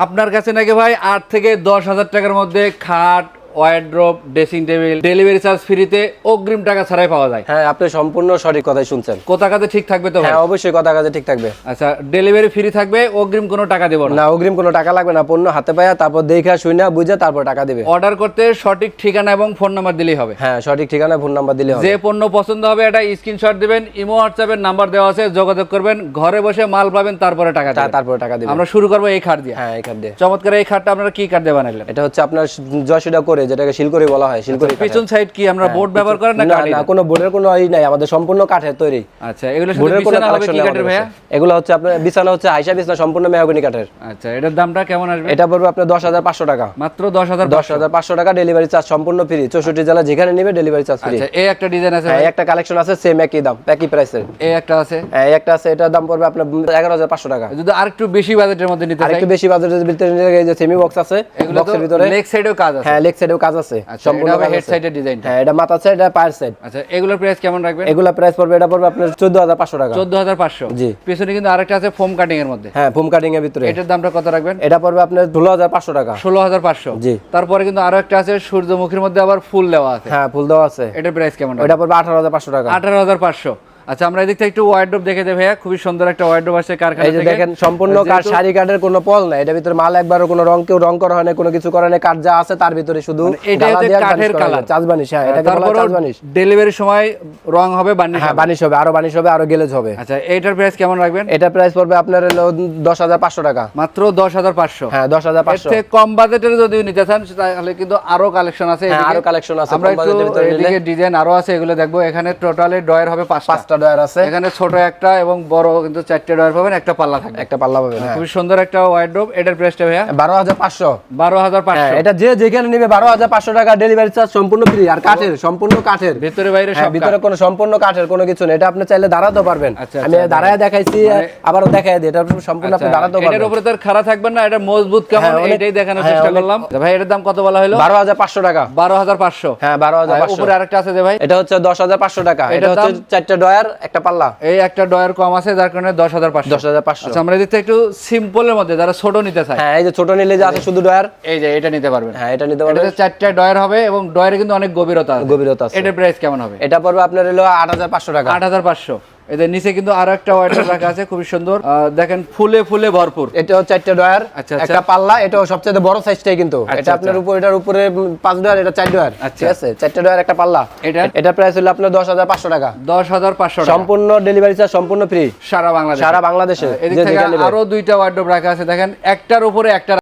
আপনার কাছে নাকি ভাই 8 থেকে 10,000 টাকার মধ্যে খাট, wardrobe, dressing table delivery charge ফ্রিতে অগ্রিম টাকা ছাড়াই পাওয়া যায়। হ্যাঁ, আপনি সম্পূর্ণ সঠিক কথাই শুনছেন। কথা কাজে ঠিক থাকবে তো ভাই? হ্যাঁ, অবশ্যই কথা কাজে ঠিক থাকবে। আচ্ছা, ডেলিভারি ফ্রি থাকবে, অগ্রিম কোনো টাকা দেব না? না, অগ্রিম কোনো টাকা লাগবে না। পণ্য হাতে পায়া তারপর দেখা শুনে বুঝে তারপর টাকা দিবে। অর্ডার করতে সঠিক ঠিকানা এবং ফোন নাম্বার দিলেই হবে। হ্যাঁ, সঠিক ঠিকানা ফোন নাম্বার দিলে হবে। যে পণ্য পছন্দ হবে এটা স্ক্রিনশট দিবেন, ইমো হোয়াটসঅ্যাপের নাম্বার দেওয়া আছে, যোগাযোগ করবেন, ঘরে বসে মাল পাবেন, তারপরে টাকা দিবেন। তারপর টাকা দিবে। আমরা শুরু করব এই খাট দিয়ে। হ্যাঁ, এই কার্ড দিয়ে। চমৎকার এই খাটটা আপনারা কি কাঠ দিয়ে বানাইলেন? এটা হচ্ছে আপনার জয়সিটা করে, যেটাকে শিলকড়ি বলা হয়। শিলকড়ি কাঠ। পিছন সাইড কি আমরা বোর্ড ব্যবহার করেন না না, কাঠই? না, কোনো বোর্ডের কোনো ই নাই, আমাদের সম্পূর্ণ কাঠের তৈরি। আচ্ছা, এগুলো শুধু বোর্ডের কোনো বিছানা হবে কালেকশন কি কাঠের ভাইয়া? এগুলো হচ্ছে আপনার বিছানা হচ্ছে আয়শা বিছানা সম্পূর্ণ মেহগনি কাঠের। আচ্ছা, এটার দামটা কেমন আসবে? এটা পড়বে আপনার 10,500 টাকা। মাত্র 10,000। 10,500 টাকা, ডেলিভারি চার্জ সম্পূর্ণ ফ্রি। 64 জেলা যেখানে নেবে ডেলিভারি চার্জ ফ্রি। আচ্ছা, এই একটা ডিজাইন আছে হ্যাঁ, ভাই? একটা কালেকশন আছে সেম একই দাম, একই প্রাইসের। এই একটা আছে? হ্যাঁ, একটা আছে, এটার দাম পড়বে আপনার 11,500 টাকা। যদি আরেকটু বেশি বাজেটের মধ্যে নিতে চাই? আরেকটু বেশি বাজেটের ভিতরে নিলে এই যে সেমি বক্স আছে, এগুলো তো বক্সের ভিতরে লেগ সাইডেও কাজ আছে? হ্যাঁ, লেগ সাইডেও কাজ আছে, আচ্ছা, সম্পূর্ণ এটা হবে কাজ হেড আছে। সাইডের ডিজাইন। হ্যাঁ, এটা মাথা সাইড, এটা পায়ের সাইড। আচ্ছা, এগুলোর প্রাইস কেমন রাখবেন? এগুলা প্রাইস পড়বে, এটা পড়বে আপনার 14,500 টাকা। 14,500? জি। পিছনে কিন্তু আরেকটা আছে ফোম কাটিং এর মধ্যে। হ্যাঁ, ফোম কাটিং এর ভিতরে। এটার দামটা কত রাখবেন? এটা পড়বে আপনার 16,500 টাকা। 16,500? জি। তারপরে কিন্তু আরো একটা আছে সূর্যমুখীর মধ্যে আবার ফুল দেওয়া আছে। হ্যাঁ, ফুল দেওয়া আছে। এটার প্রাইস কেমন? ওটা পড়বে 18,500 টাকা। 18,500। আচ্ছা, আমরা এদিক থেকে একটু ওয়ারড্রোব দেখে দেই ভাইয়া। খুবই সুন্দর একটা ওয়ারড্রোব আছে কারখানা এই যে থেকে। দেখেন, সম্পূর্ণ কাঠ, শাড়ি কাঠের কোনো পল নাই। এটার ভিতরে মাল একবারও কোনো কেউ রং করা হয় না, কোনো কিছু করা নাই। কাঠ যা আছে তার ভিতরে শুধু এটা গালা হচ্ছে দিয়ে কাঠের কালার, চাষ বানিশ। হ্যাঁ, এটাকে বলা হয় চাষ বানিশ। ডেলিভারি সময় রং হবে, বার্নিশ হ্যাঁ, হবে। বানিশ হবে, আরো বানিশ হবে, আরো গ্লেজ হবে। আচ্ছা, এইটার প্রাইস কেমন রাখবেন? এটা প্রাইস পড়বে আপনার হলো 10,500 টাকা। মাত্র 10,500? হ্যাঁ, এর 10,500। থেকে কম বাজেটের যদি নিতে চান তাহলে কিন্তু আরো কালেকশন আছে হ্যাঁ, এদিকে। আরো কালেকশন আছে। আমরা কম একটু বাজেটের ভিতরে নিলে এদিকে ডিজাইন আরো আছে, এগুলো দেখবো। এখানে টোটালি ডয়ার হবে 5টা ডয়ার আছে। এখানে ছোট একটা এবং বড় কিন্তু 4টে ডয়ার পাবেন, একটা পাল্লা থাকবে। একটা পাল্লা পাবেন। হ্যাঁ, খুবই সুন্দর একটা ওয়ারড্রোব। এটার প্রাইসটা ভাইয়া? 12,500। 12,500? হ্যাঁ, এটা যে যেখানে নেবে 12,500 টাকা, ডেলিভারি চার্জ সম্পূর্ণ ফ্রি। আর কাঠের, সম্পূর্ণ কাঠের, ভিতরে বাইরে হ্যাঁ, সব ভিতরে কোনো সম্পূর্ণ কাঠের কোনো কিছু নেই। এটা আপনি চাইলে দাঁড়াতে পারবেন। আচ্ছা, আমি দাঁড়ায় দেখাইছি, আবারও দেখাই দিই। এটা সম্পূর্ণ আপনি দাঁড়াতে এটার পারবেন। উপরে তার খাড়া থাকবেন না, এটা মজবুত কেমন হ্যাঁ, অনেক- এটাই দেখানোর হ্যাঁ, চেষ্টা অনেক- করলাম। ভাই, এটার দাম কত বলা হলো? 12,500 টাকা। 12,500? হ্যাঁ, 12,500। উপরে আরেকটা আছে যে ভাই? এটা হচ্ছে 10,500 টাকা। এটা এটার হচ্ছে দাম? 4টা ডয়ার, একটা পাল্লা। এই একটা ডয়ার কম আছে যার কারণে 10,500। 10,500। আচ্ছা, আমরা এদিকে একটু সিম্পলের মধ্যে যারা ছোট নিতে চায়, হ্যাঁ, এই যে ছোট নিলে যে আছে শুধু ডয়ার, এই যে এটা নিতে পারবেন। হ্যাঁ, এটা নিতে পারবেন। এটাতে 4টা ডয়ার হবে এবং ডয়ারে কিন্তু অনেক গভীরতা আছে। গভীরতা আছে। এটার প্রাইস কেমন হবে? এটা পড়বে আপনার হলো 8,500 টাকা। 8,500। এদের নিচে কিন্তু আরো একটা ওয়ারড্রোব রাখা আছে, খুবই সুন্দর। দেখেন, ফুলে ফুলে ভরপুর। এটাও 4টা ডয়ার, আচ্ছা, একটা পাল্লা। এটাও সবচেয়ে বড় সাইজটাই কিন্তু। আচ্ছা, এটা আপনার উপর, এটার উপরে 5 ডয়ার, এটা 4 ডয়ার। আচ্ছা। ঠিক আছে, 4টা ডয়ার, একটা পাল্লা। এটা প্রাইস হলো আপনার 10,500 টাকা। 10,500 টাকা। সম্পূর্ণ ডেলিভারি চার্জ সম্পূর্ণ ফ্রি সারা বাংলাদেশে। সারা বাংলাদেশে। এদিক যে থেকে যেখানে নেবে। আরো 2টা ওয়ারড্রোব রাখা আছে, দেখেন একটার উপরে একটা